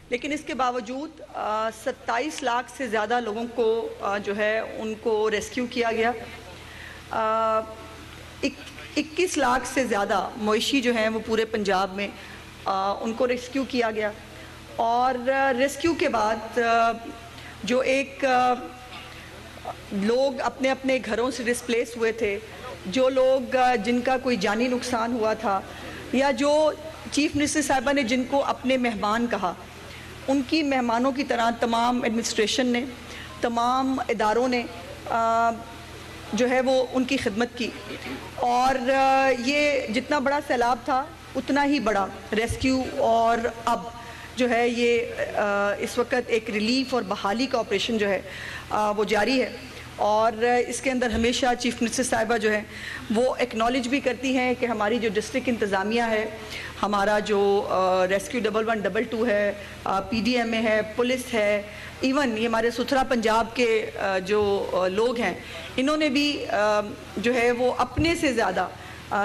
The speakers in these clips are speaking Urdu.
لیکن اس کے باوجود 27 لاکھ سے زیادہ لوگوں کو جو ہے ان کو ریسکیو کیا گیا. 21 لاکھ سے زیادہ مویشی جو ہیں وہ پورے پنجاب میں ان کو ریسکیو کیا گیا. اور ریسکیو کے بعد جو ایک لوگ اپنے اپنے گھروں سے ڈسپلیس ہوئے تھے، جو لوگ جن کا کوئی جانی نقصان ہوا تھا، یا جو چیف منسٹر صاحبہ نے جن کو اپنے مہمان کہا، ان کی مہمانوں کی طرح تمام ایڈمنسٹریشن نے، تمام اداروں نے جو ہے وہ ان کی خدمت کی. اور یہ جتنا بڑا سیلاب تھا اتنا ہی بڑا ریسکیو اور اب جو ہے یہ اس وقت ایک ریلیف اور بحالی کا آپریشن جو ہے وہ جاری ہے. اور اس کے اندر ہمیشہ چیف منسٹر صاحبہ جو ہے وہ ایکنالج بھی کرتی ہیں کہ ہماری جو ڈسٹرکٹ انتظامیہ ہے، ہمارا جو ریسکیو 1112 ہے، پی ڈی ایم اے ہے، پولیس ہے، ایون یہ ہمارے ستھرا پنجاب کے جو لوگ ہیں، انہوں نے بھی جو ہے وہ اپنے سے زیادہ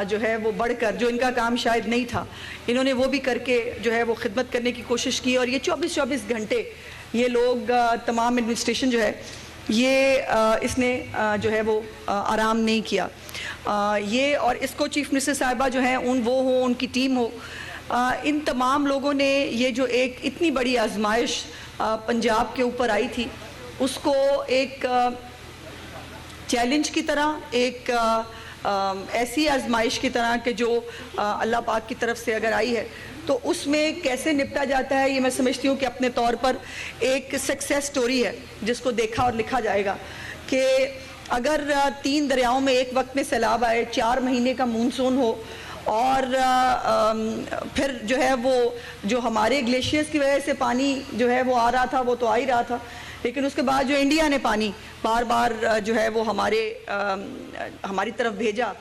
جو ہے وہ بڑھ کر، جو ان کا کام شاید نہیں تھا، انہوں نے وہ بھی کر کے جو ہے وہ خدمت کرنے کی کوشش کی. اور یہ 24 گھنٹے یہ لوگ تمام ایڈمنسٹریشن جو ہے یہ اس نے جو ہے وہ آرام نہیں کیا. یہ اور اس کو چیف منسٹر صاحبہ جو ہیں وہ ہوں، ان کی ٹیم ہو، ان تمام لوگوں نے یہ جو ایک اتنی بڑی آزمائش پنجاب کے اوپر آئی تھی، اس کو ایک چیلنج کی طرح، ایک ایسی آزمائش کی طرح کہ جو اللہ پاک کی طرف سے اگر آئی ہے تو اس میں کیسے نپٹا جاتا ہے، یہ میں سمجھتی ہوں کہ اپنے طور پر ایک سکسیس سٹوری ہے جس کو دیکھا اور لکھا جائے گا. کہ اگر 3 دریاؤں میں ایک وقت میں سیلاب آئے، 4 مہینے کا مونسون ہو، اور پھر جو ہے وہ جو ہمارے گلیشیئرز کی وجہ سے پانی جو ہے وہ آ رہا تھا، وہ تو آ ہی رہا تھا، لیکن اس کے بعد جو انڈیا نے پانی بار بار جو ہے وہ ہماری طرف بھیجا،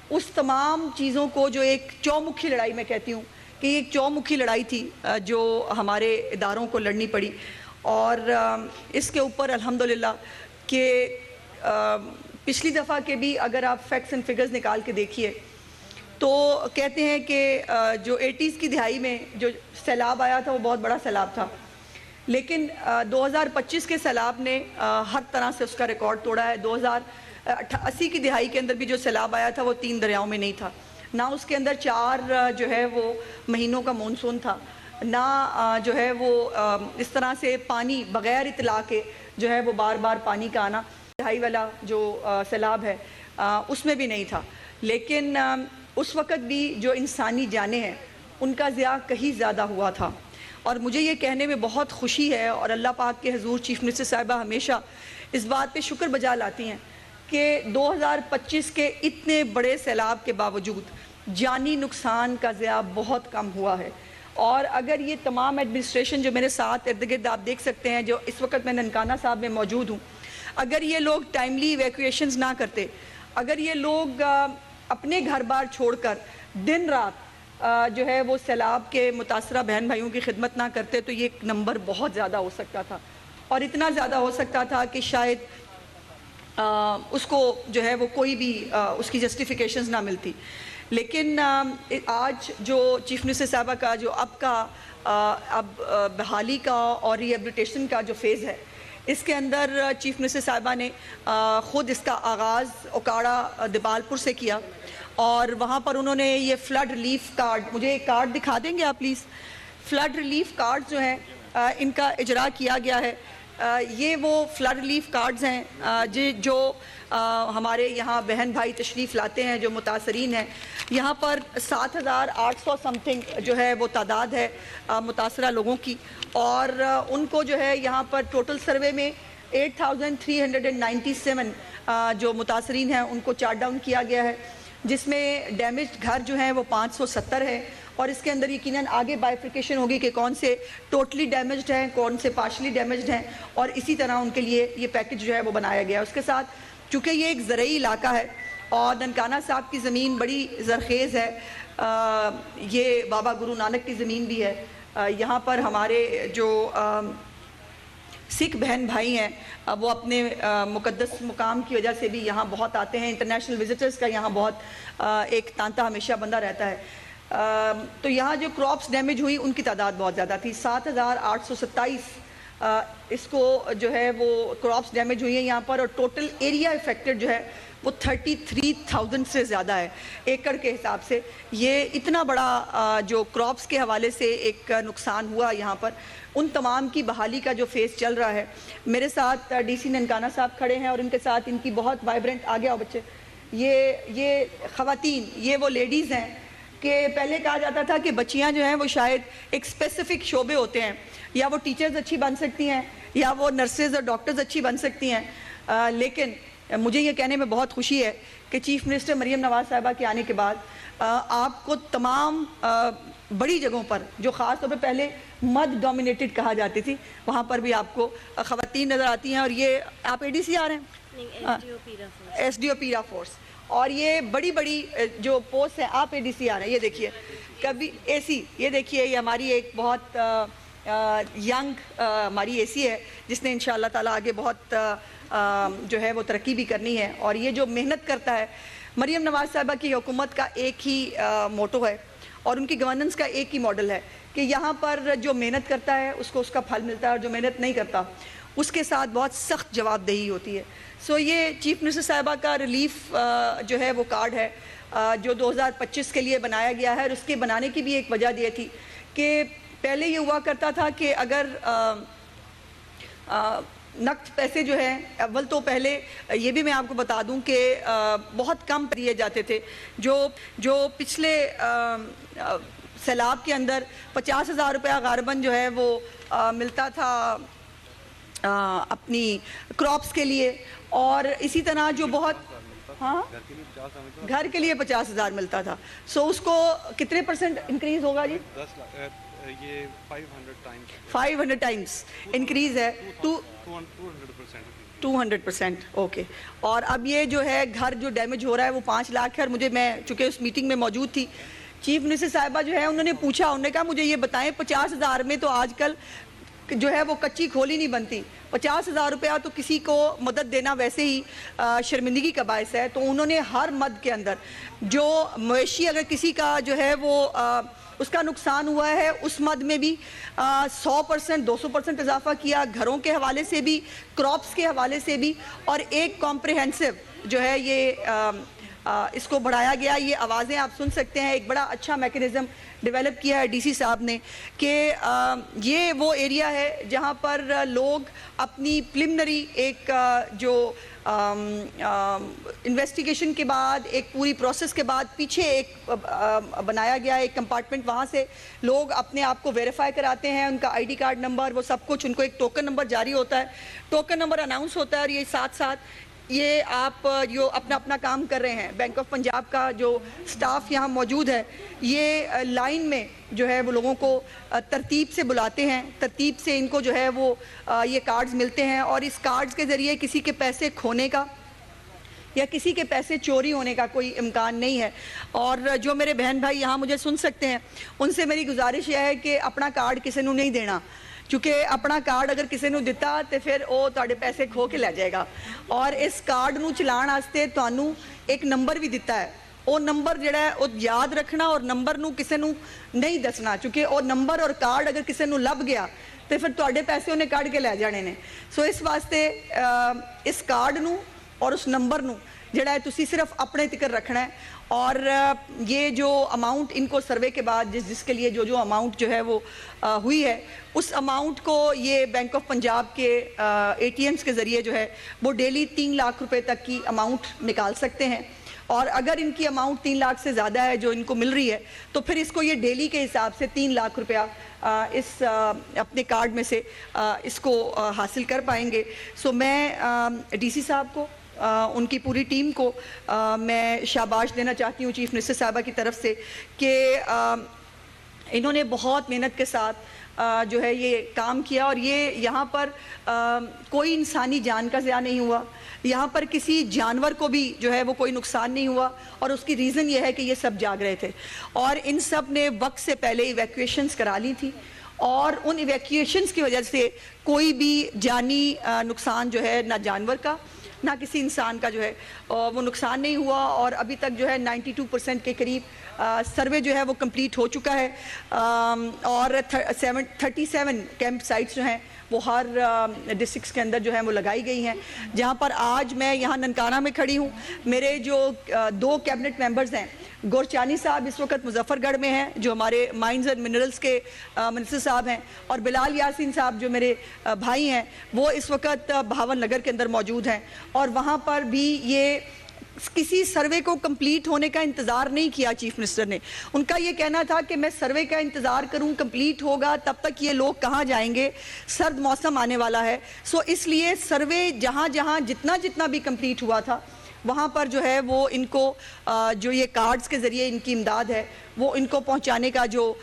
اس تمام چیزوں کو جو ایک چومکھی لڑائی میں کہتی ہوں کہ ایک چومکھی لڑائی تھی جو ہمارے اداروں کو لڑنی پڑی. اور اس کے اوپر الحمدللہ کہ پچھلی دفعہ کے بھی اگر آپ فیکٹس اینڈ فگرز نکال کے دیکھیے تو کہتے ہیں کہ جو 80s کی دہائی میں جو سیلاب آیا تھا وہ بہت بڑا سیلاب تھا، لیکن 2025 کے سیلاب نے ہر طرح سے اس کا ریکارڈ توڑا ہے. 2080 کی دہائی کے اندر بھی جو سیلاب آیا تھا وہ 3 دریاؤں میں نہیں تھا، نہ اس کے اندر 4 جو ہے وہ مہینوں کا مونسون تھا، نہ جو ہے وہ اس طرح سے پانی بغیر اطلاع کے جو ہے وہ بار بار پانی کا آنا. دہائی والا جو سیلاب ہے اس میں بھی نہیں تھا، لیکن اس وقت بھی جو انسانی جانیں ہیں ان کا ضیاع کہیں زیادہ ہوا تھا. اور مجھے یہ کہنے میں بہت خوشی ہے، اور اللہ پاک کے حضور چیف منسٹر صاحبہ ہمیشہ اس بات پہ شکر بجا لاتی ہیں کہ 2025 کے اتنے بڑے سیلاب کے باوجود جانی نقصان کا ضیاع بہت کم ہوا ہے. اور اگر یہ تمام ایڈمنسٹریشن جو میرے ساتھ ارد گرد آپ دیکھ سکتے ہیں، جو اس وقت میں ننکانہ صاحب میں موجود ہوں، اگر یہ لوگ ٹائملی ایویکویشنز نہ کرتے، اگر یہ لوگ اپنے گھر بار چھوڑ کر دن رات جو ہے وہ سیلاب کے متاثرہ بہن بھائیوں کی خدمت نہ کرتے تو یہ نمبر بہت زیادہ ہو سکتا تھا، اور اتنا زیادہ ہو سکتا تھا کہ شاید اس کو جو ہے وہ کوئی بھی اس کی جسٹیفیکیشنز نہ ملتی. لیکن آج جو چیف منسٹر صاحبہ کا جو اب بحالی کا اور ریہیبلیٹیشن کا جو فیز ہے، اس کے اندر چیف منسٹر صاحبہ نے خود اس کا آغاز اوکاڑا دیبالپور سے کیا، اور وہاں پر انہوں نے یہ فلڈ ریلیف کارڈ، مجھے ایک کارڈ دکھا دیں گے آپ پلیز، فلڈ ریلیف کارڈ جو ہیں ان کا اجرا کیا گیا ہے. یہ وہ فلڈ ریلیف کارڈز ہیں جو ہمارے یہاں بہن بھائی تشریف لاتے ہیں جو متاثرین ہیں. یہاں پر 7800 سم تھنگ جو ہے وہ تعداد ہے متاثرہ لوگوں کی، اور ان کو جو ہے یہاں پر ٹوٹل سروے میں 8397 جو متاثرین ہیں ان کو چارٹ ڈاؤن کیا گیا ہے، جس میں ڈیمیجڈ گھر جو ہیں وہ 570 ہیں، اور اس کے اندر یقیناً آگے بائیفرکیشن ہوگی کہ کون سے ٹوٹلی ڈیمیجڈ ہیں، کون سے پارشلی ڈیمیجڈ ہیں، اور اسی طرح ان کے لیے یہ پیکج جو ہے وہ بنایا گیا. اس کے ساتھ چونکہ یہ ایک زرعی علاقہ ہے اور ننکانہ صاحب کی زمین بڑی زرخیز ہے، یہ بابا گرو نانک کی زمین بھی ہے. یہاں پر ہمارے جو سکھ بہن بھائی ہیں وہ اپنے مقدس مقام کی وجہ سے بھی یہاں بہت آتے ہیں. انٹرنیشنل وزٹرز کا یہاں بہت ایک تانتا ہمیشہ بندہ رہتا ہے. تو یہاں جو کراپس ڈیمیج ہوئی ان کی تعداد بہت زیادہ تھی، 7,827 اس کو جو ہے وہ کراپس ڈیمیج ہوئی ہیں یہاں پر، اور ٹوٹل ایریا افیکٹڈ جو ہے وہ 33,000 سے زیادہ ہے ایکڑ کے حساب سے. یہ اتنا بڑا جو کراپس کے حوالے سے ایک نقصان ہوا یہاں پر، ان تمام کی بحالی کا جو فیس چل رہا ہے. میرے ساتھ ڈی سی ننکانہ صاحب کھڑے ہیں اور ان کے ساتھ ان کی بہت وائبرنٹ، آگے آؤ بچے، یہ خواتین، یہ وہ لیڈیز ہیں کہ پہلے کہا جاتا تھا کہ بچیاں جو ہیں وہ شاید ایک اسپیسیفک شعبے ہوتے ہیں، یا وہ ٹیچرز اچھی بن سکتی ہیں یا وہ نرسز اور ڈاکٹرز اچھی بن سکتی ہیں، لیکن مجھے یہ کہنے میں بہت خوشی ہے کہ چیف منسٹر مریم نواز صاحبہ کے آنے کے بعد آپ کو تمام بڑی جگہوں پر، جو خاص طور پہ پہلے مد ڈومینیٹڈ کہا جاتی تھی، وہاں پر بھی آپ کو خواتین نظر آتی ہیں. اور یہ آپ اے ڈی سی آ رہے ہیں، ایس ڈی او پیرا فورس، اور یہ بڑی بڑی جو پوسٹ ہیں، آپ اے ڈی سی آ رہے ہیں. یہ دیکھیے کبھی اے سی، یہ دیکھیے یہ ہماری ایک بہت ینگ ہماری اے سی ہے جس نے انشاءاللہ تعالیٰ آگے بہت جو ہے وہ ترقی بھی کرنی ہے. اور یہ جو محنت کرتا ہے، مریم نواز صاحبہ کی حکومت کا ایک ہی موٹو ہے اور ان کی گورننس کا ایک ہی ماڈل ہے کہ یہاں پر جو محنت کرتا ہے اس کو اس کا پھل ملتا ہے، اور جو محنت نہیں کرتا اس کے ساتھ بہت سخت جواب دہی ہوتی ہے. سو یہ چیف منسٹر صاحبہ کا ریلیف جو ہے وہ کارڈ ہے جو 2025 کے لیے بنایا گیا ہے. اور اس کے بنانے کی بھی ایک وجہ یہ تھی کہ پہلے یہ ہوا کرتا تھا کہ اگر نقد پیسے جو ہیں، اول تو پہلے یہ بھی میں آپ کو بتا دوں کہ بہت کم دیے جاتے تھے. جو پچھلے سیلاب کے اندر 50,000 روپیہ غالباً جو ہے وہ ملتا تھا اپنی کراپس کے لیے، اور اسی طرح جو بہت گھر کے لیے 50,000 ملتا تھا. سو اس کو کتنے % انکریز ہوگا جی؟ یہ 500 ٹائمز انکریز ہے، 200%. اوکے. اور اب یہ جو ہے گھر جو ڈیمیج ہو رہا ہے وہ 5 لاکھ ہے. اور میں چونکہ اس میٹنگ میں موجود تھی، چیف منسٹر صاحبہ جو ہے انہوں نے پوچھا، انہوں نے کہا مجھے یہ بتائیں 50,000 میں تو آج کل جو ہے وہ کچی کھولی نہیں بنتی، 50,000 روپیہ تو کسی کو مدد دینا ویسے ہی شرمندگی کا باعث ہے. تو انہوں نے ہر مد کے اندر جو مویشی اگر کسی کا جو ہے وہ اس کا نقصان ہوا ہے، اس مد میں بھی 100% 200% اضافہ کیا، گھروں کے حوالے سے بھی، کراپس کے حوالے سے بھی، اور ایک کمپریہنسو جو ہے یہ اس کو بڑھایا گیا. یہ آوازیں آپ سن سکتے ہیں. ایک بڑا اچھا میکنزم ڈیولپ کیا ہے ڈی سی صاحب نے کہ یہ وہ ایریا ہے جہاں پر لوگ اپنی پریلیمنری ایک جو انویسٹیگیشن کے بعد، ایک پوری پروسیس کے بعد، پیچھے ایک بنایا گیا ایک کمپارٹمنٹ، وہاں سے لوگ اپنے آپ کو ویریفائی کراتے ہیں، ان کا آئی ڈی کارڈ نمبر، وہ سب کچھ، ان کو ایک ٹوکن نمبر جاری ہوتا ہے، ٹوکن نمبر اناؤنس ہوتا ہے. اور یہ ساتھ ساتھ یہ آپ جو اپنا کام کر رہے ہیں، بینک آف پنجاب کا جو سٹاف یہاں موجود ہے، یہ لائن میں جو ہے وہ لوگوں کو ترتیب سے بلاتے ہیں، ترتیب سے ان کو جو ہے وہ یہ کارڈز ملتے ہیں. اور اس کارڈز کے ذریعے کسی کے پیسے کھونے کا یا کسی کے پیسے چوری ہونے کا کوئی امکان نہیں ہے. اور جو میرے بہن بھائی یہاں مجھے سن سکتے ہیں، ان سے میری گزارش یہ ہے کہ اپنا کارڈ کسی نے نہیں دینا، کیونکہ اپنا کارڈ اگر کسی نے دتا تو پھر وہ تھوڑے پیسے کھو کے لے جائے گا. اور اس کارڈ نو چلان واسطے تانوں ایک نمبر بھی دیتا ہے، وہ نمبر جڑا ہے وہ یاد رکھنا، اور نمبر نو کسی نو نہیں دسنا، چونکہ وہ نمبر اور کارڈ اگر کسی نو لب گیا تو پھر تھوڑے پیسے انہیں کاٹ کے لے جانے نے. سو اس واسطے اس کارڈ نو اور اس نمبر نو جڑا ہے تسی صرف اپنے تکر رکھنا ہے. اور یہ جو اماؤنٹ ان کو سروے کے بعد جس کے لیے جو اماؤنٹ جو ہے وہ ہوئی ہے، اس اماؤنٹ کو یہ بینک آف پنجاب کے اے ٹی ایمز کے ذریعے جو ہے وہ ڈیلی 3 لاکھ روپے تک کی اماؤنٹ نکال سکتے ہیں. اور اگر ان کی اماؤنٹ 3 لاکھ سے زیادہ ہے جو ان کو مل رہی ہے، تو پھر اس کو یہ ڈیلی کے حساب سے 3 لاکھ روپیہ اس اپنے کارڈ میں سے اس کو حاصل کر پائیں گے. سو میں ڈی سی صاحب کو، ان کی پوری ٹیم کو میں شاباش دینا چاہتی ہوں چیف منسٹر صاحبہ کی طرف سے کہ انہوں نے بہت محنت کے ساتھ جو ہے یہ کام کیا. اور یہ یہاں پر کوئی انسانی جان کا ضیاع نہیں ہوا، یہاں پر کسی جانور کو بھی جو ہے وہ کوئی نقصان نہیں ہوا. اور اس کی ریزن یہ ہے کہ یہ سب جاگ رہے تھے، اور ان سب نے وقت سے پہلے ایویکویشنز کرا لی تھی، اور ان ایویکویشنز کی وجہ سے کوئی بھی جانی نقصان جو ہے نہ جانور کا نہ کسی انسان کا جو ہے وہ نقصان نہیں ہوا، اور ابھی تک جو ہے 92% کے قریب سروے جو ہے وہ کمپلیٹ ہو چکا ہے، اور 37 کیمپ سائٹس جو ہیں وہ ہر ڈسٹرکٹس کے اندر جو ہے وہ لگائی گئی ہیں، جہاں پر آج میں یہاں ننکانہ میں کھڑی ہوں۔ میرے جو 2 کیبنٹ ممبرز ہیں، گورچانی صاحب اس وقت مظفر گڑھ میں ہیں جو ہمارے مائنز اینڈ منرلز کے منسٹر صاحب ہیں، اور بلال یاسین صاحب جو میرے بھائی ہیں وہ اس وقت بہاول نگر کے اندر موجود ہیں، اور وہاں پر بھی یہ کسی سروے کو کمپلیٹ ہونے کا انتظار نہیں کیا چیف منسٹر نے۔ ان کا یہ کہنا تھا کہ میں سروے کا انتظار کروں، کمپلیٹ ہوگا تب تک یہ لوگ کہاں جائیں گے، سرد موسم آنے والا ہے، سو اس لیے سروے جہاں جہاں جتنا بھی کمپلیٹ ہوا تھا وہاں پر جو ہے وہ ان کو جو یہ کارڈز کے ذریعے ان کی امداد ہے وہ ان کو پہنچانے کا جو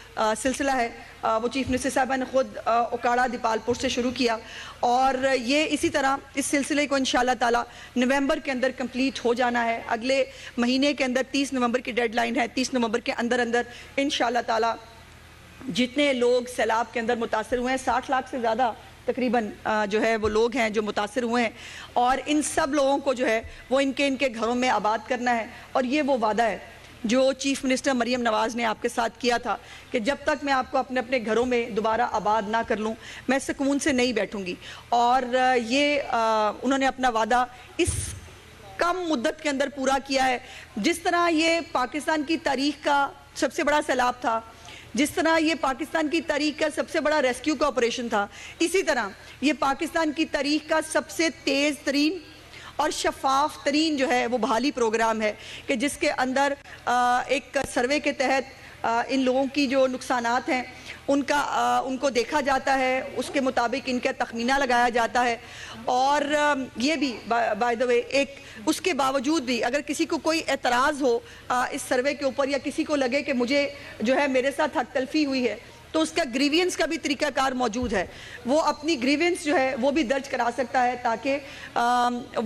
سلسلہ ہے وہ چیف منسٹر صاحبہ نے خود اوکاڑا دیپال پور سے شروع کیا، اور یہ اسی طرح اس سلسلے کو انشاءاللہ تعالی نومبر کے اندر کمپلیٹ ہو جانا ہے۔ اگلے مہینے کے اندر 30 نومبر کی ڈیڈ لائن ہے، 30 نومبر کے اندر انشاءاللہ تعالی جتنے لوگ سیلاب کے اندر متاثر ہوئے ہیں، 60 لاکھ سے زیادہ تقریباً جو ہے وہ لوگ ہیں جو متاثر ہوئے ہیں، اور ان سب لوگوں کو جو ہے وہ ان کے گھروں میں آباد کرنا ہے، اور یہ وہ وعدہ ہے جو چیف منسٹر مریم نواز نے آپ کے ساتھ کیا تھا کہ جب تک میں آپ کو اپنے گھروں میں دوبارہ آباد نہ کر لوں میں سکون سے نہیں بیٹھوں گی، اور یہ انہوں نے اپنا وعدہ اس کم مدت کے اندر پورا کیا ہے۔ جس طرح یہ پاکستان کی تاریخ کا سب سے بڑا سیلاب تھا، جس طرح یہ پاکستان کی تاریخ کا سب سے بڑا ریسکیو کا آپریشن تھا، اسی طرح یہ پاکستان کی تاریخ کا سب سے تیز ترین اور شفاف ترین جو ہے وہ بحالی پروگرام ہے، کہ جس کے اندر ایک سروے کے تحت ان لوگوں کی جو نقصانات ہیں ان کو دیکھا جاتا ہے، اس کے مطابق ان کا تخمینہ لگایا جاتا ہے، اور یہ بھی بائی دا وے اس کے باوجود بھی اگر کسی کو کوئی اعتراض ہو اس سروے کے اوپر، یا کسی کو لگے کہ مجھے جو ہے میرے ساتھ حق تلفی ہوئی ہے، تو اس کا گریوینس کا بھی طریقہ کار موجود ہے، وہ اپنی گریوینس جو ہے وہ بھی درج کرا سکتا ہے، تاکہ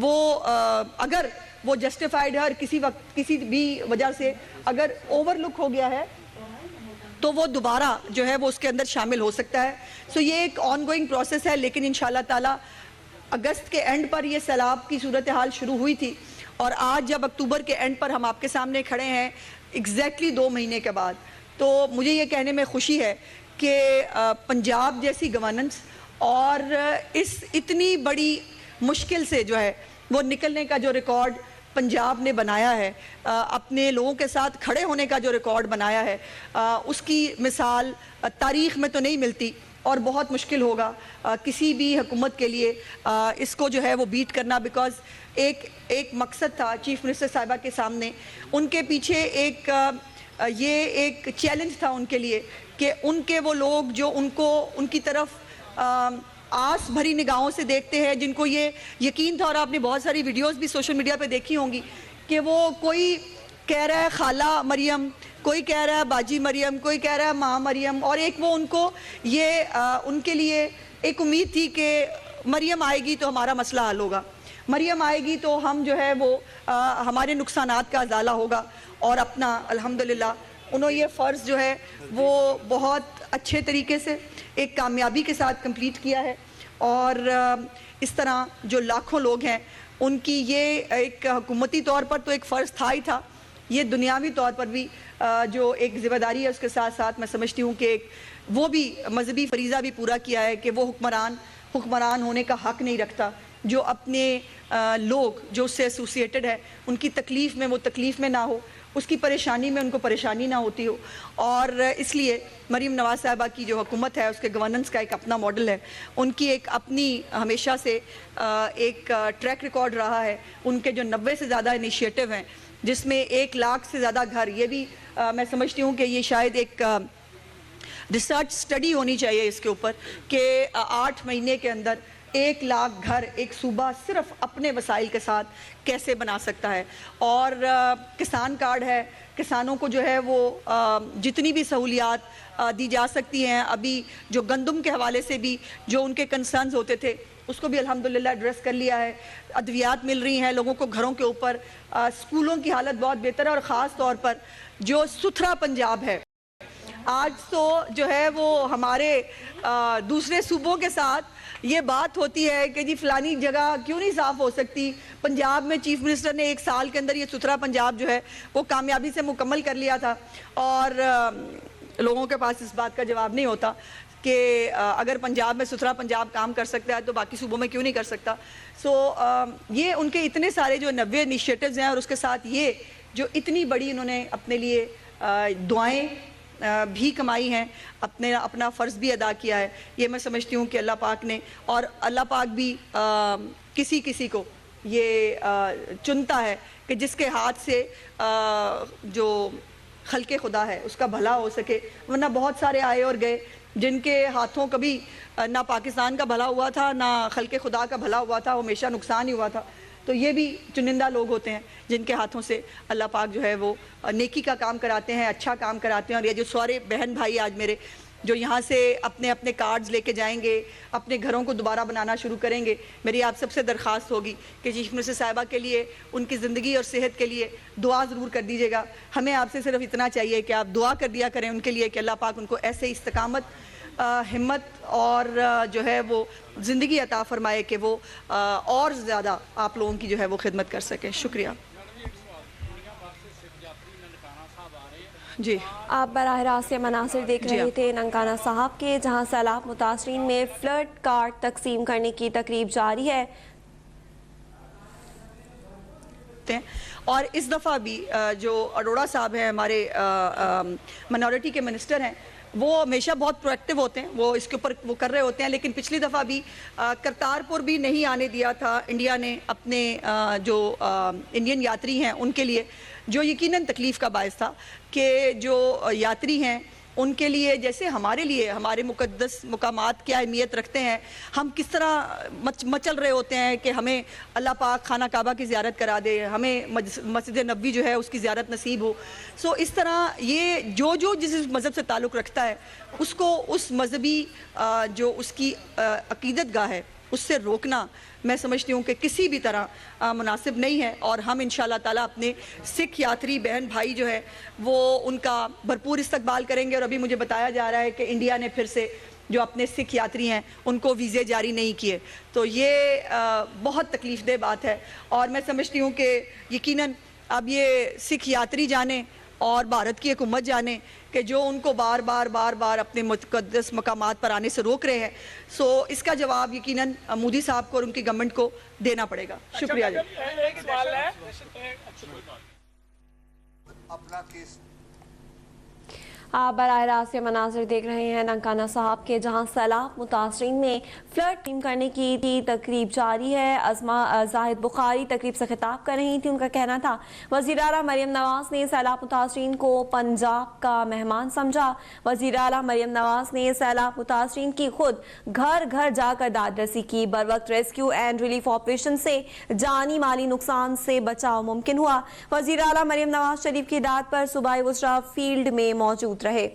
وہ اگر وہ جسٹیفائیڈ ہے اور کسی وقت کسی بھی وجہ سے اگر اوور لک ہو گیا ہے تو وہ دوبارہ جو ہے وہ اس کے اندر شامل ہو سکتا ہے۔ سو یہ ایک آن گوئنگ پروسیس ہے، لیکن انشاءاللہ تعالی اگست کے اینڈ پر یہ سیلاب کی صورتحال شروع ہوئی تھی، اور آج جب اکتوبر کے اینڈ پر ہم آپ کے سامنے کھڑے ہیں ایگزیکٹلی 2 مہینے کے بعد، تو مجھے یہ کہنے میں خوشی ہے کہ پنجاب جیسی گورننس اور اس اتنی بڑی مشکل سے جو ہے وہ نکلنے کا جو ریکارڈ پنجاب نے بنایا ہے، اپنے لوگوں کے ساتھ کھڑے ہونے کا جو ریکارڈ بنایا ہے، اس کی مثال تاریخ میں تو نہیں ملتی، اور بہت مشکل ہوگا کسی بھی حکومت کے لیے اس کو جو ہے وہ بیٹ کرنا، بیکاز ایک مقصد تھا چیف منسٹر صاحبہ کے سامنے، ان کے پیچھے یہ ایک چیلنج تھا ان کے لیے کہ ان کے وہ لوگ جو ان کی طرف آس بھری نگاہوں سے دیکھتے ہیں، جن کو یہ یقین تھا، اور آپ نے بہت ساری ویڈیوز بھی سوشل میڈیا پہ دیکھی ہوں گی، کہ وہ کوئی کہہ رہا ہے خالہ مریم، کوئی کہہ رہا ہے باجی مریم، کوئی کہہ رہا ہے ماں مریم، اور ایک وہ ان کو یہ ان کے لیے ایک امید تھی کہ مریم آئے گی تو ہمارا مسئلہ حل ہوگا، مریم آئے گی تو ہم جو ہے وہ ہمارے نقصانات کا ازالہ ہوگا، اور اپنا الحمدللہ انہوں یہ فرض جو ہے وہ بہت اچھے طریقے سے ایک کامیابی کے ساتھ کمپلیٹ کیا ہے، اور اس طرح جو لاکھوں لوگ ہیں ان کی یہ ایک حکومتی طور پر تو ایک فرض تھا ہی تھا، یہ دنیاوی طور پر بھی جو ایک ذمہ داری ہے اس کے ساتھ ساتھ میں سمجھتی ہوں کہ وہ بھی مذہبی فریضہ بھی پورا کیا ہے کہ وہ حکمران ہونے کا حق نہیں رکھتا جو اپنے لوگ جو اس سے ایسوسیٹڈ ہے ان کی تکلیف میں وہ تکلیف میں نہ ہو، اس کی پریشانی میں ان کو پریشانی نہ ہوتی ہو، اور اس لیے مریم نواز صاحبہ کی جو حکومت ہے اس کے گورننس کا ایک اپنا ماڈل ہے، ان کی ایک اپنی ہمیشہ سے ایک ٹریک ریکارڈ رہا ہے، ان کے جو 90 سے زیادہ انیشیٹو ہیں جس میں 1 لاکھ سے زیادہ گھر، یہ بھی میں سمجھتی ہوں کہ یہ شاید ایک ریسرچ سٹڈی ہونی چاہیے اس کے اوپر کہ 8 مہینے کے اندر 1 لاکھ گھر ایک صوبہ صرف اپنے وسائل کے ساتھ کیسے بنا سکتا ہے، اور کسان کارڈ ہے، کسانوں کو جو ہے وہ جتنی بھی سہولیات دی جا سکتی ہیں، ابھی جو گندم کے حوالے سے بھی جو ان کے کنسرنز ہوتے تھے اس کو بھی الحمدللہ ایڈریس کر لیا ہے، ادویات مل رہی ہیں لوگوں کو گھروں کے اوپر، اسکولوں کی حالت بہت بہتر ہے، اور خاص طور پر جو ستھرا پنجاب ہے، آج تو جو ہے وہ ہمارے دوسرے صوبوں کے ساتھ یہ بات ہوتی ہے کہ جی فلانی جگہ کیوں نہیں صاف ہو سکتی. پنجاب میں چیف منسٹر نے 1 سال کے اندر یہ ستھرا پنجاب جو ہے وہ کامیابی سے مکمل کر لیا تھا, اور لوگوں کے پاس اس بات کا جواب نہیں ہوتا کہ اگر پنجاب میں ستھرا پنجاب کام کر سکتا ہے تو باقی صوبوں میں کیوں نہیں کر سکتا. سو یہ ان کے اتنے سارے جو 90 انیشیٹوز ہیں, اور اس کے ساتھ یہ جو اتنی بڑی انہوں نے اپنے لیے دعائیں بھی کمائی ہیں, اپنا فرض بھی ادا کیا ہے. یہ میں سمجھتی ہوں کہ اللہ پاک نے, اور اللہ پاک بھی کسی کو یہ چنتا ہے کہ جس کے ہاتھ سے جو خلق خدا ہے اس کا بھلا ہو سکے, ورنہ بہت سارے آئے اور گئے جن کے ہاتھوں کبھی نہ پاکستان کا بھلا ہوا تھا نہ خلق خدا کا بھلا ہوا تھا, ہمیشہ نقصان ہی ہوا تھا. تو یہ بھی چنندہ لوگ ہوتے ہیں جن کے ہاتھوں سے اللہ پاک جو ہے وہ نیکی کا کام کراتے ہیں, اچھا کام کراتے ہیں. اور یہ جو سارے بہن بھائی آج میرے جو یہاں سے اپنے اپنے کارڈز لے کے جائیں گے, اپنے گھروں کو دوبارہ بنانا شروع کریں گے, میری آپ سب سے درخواست ہوگی کہ چیف منسٹر صاحبہ کے لیے, ان کی زندگی اور صحت کے لیے دعا ضرور کر دیجیے گا. ہمیں آپ سے صرف اتنا چاہیے کہ آپ دعا کر دیا کریں ان کے لیے کہ اللہ پاک ان کو ایسے استقامت, ہمت اور جو ہے وہ زندگی عطا فرمائے کہ وہ اور زیادہ آپ لوگوں کی جو ہے وہ خدمت کر سکیں. شکریہ. جی, آپ براہ راست یہ مناظر دیکھ رہے تھے ننکانہ صاحب کے, جہاں سیلاب متاثرین میں فلڈ کارڈ تقسیم کرنے کی تقریب جاری ہے. اور اس دفعہ بھی جو اروڑا صاحب ہیں ہمارے منورٹی کے منسٹر ہیں, وہ ہمیشہ بہت پرویکٹیو ہوتے ہیں, وہ اس کے اوپر وہ کر رہے ہوتے ہیں. لیکن پچھلی دفعہ بھی کرتارپور بھی نہیں آنے دیا تھا انڈیا نے اپنے جو انڈین یاتری ہیں ان کے لیے, جو یقیناً تکلیف کا باعث تھا کہ جو یاتری ہیں ان کے لیے جیسے ہمارے لیے ہمارے مقدس مقامات کی اہمیت رکھتے ہیں, ہم کس طرح مچل رہے ہوتے ہیں کہ ہمیں اللہ پاک خانہ کعبہ کی زیارت کرا دے, ہمیں مسجد نبوی جو ہے اس کی زیارت نصیب ہو. سو اس طرح یہ جو جس مذہب سے تعلق رکھتا ہے اس کو اس مذہبی جو اس کی عقیدت گاہ ہے اس سے روکنا میں سمجھتی ہوں کہ کسی بھی طرح مناسب نہیں ہے. اور ہم انشاءاللہ تعالیٰ اپنے سکھ یاتری بہن بھائی جو ہے وہ ان کا بھرپور استقبال کریں گے. اور ابھی مجھے بتایا جا رہا ہے کہ انڈیا نے پھر سے جو اپنے سکھ یاتری ہیں ان کو ویزے جاری نہیں کیے, تو یہ بہت تکلیف دہ بات ہے. اور میں سمجھتی ہوں کہ یقیناً اب یہ سکھ یاتری جانیں اور بھارت کی حکومت جانے کہ جو ان کو بار بار اپنے مقدس مقامات پر آنے سے روک رہے ہیں, سو اس کا جواب یقیناً مودی صاحب کو اور ان کی گورنمنٹ کو دینا پڑے گا. شکریہ. ایک سوال ہے, اپنا کیس آپ براہ راست یہ مناظر دیکھ رہے ہیں ننکانہ صاحب کے, جہاں سیلاب متاثرین میں فلڈ ٹیم کرنے کی تقریب جاری ہے. ازما زاہد بخاری تقریب سے خطاب کر رہی تھی. ان کا کہنا تھا وزیر اعلیٰ مریم نواز نے سیلاب متاثرین کو پنجاب کا مہمان سمجھا. وزیر اعلیٰ مریم نواز نے سیلاب متاثرین کی خود گھر گھر جا کر داد رسی کی. بر وقت ریسکیو اینڈ ریلیف آپریشن سے جانی مالی نقصان سے بچاؤ ممکن ہوا. وزیر اعلیٰ مریم نواز شریف کی دعوت پر صوبائی وزراء فیلڈ میں موجود رہے.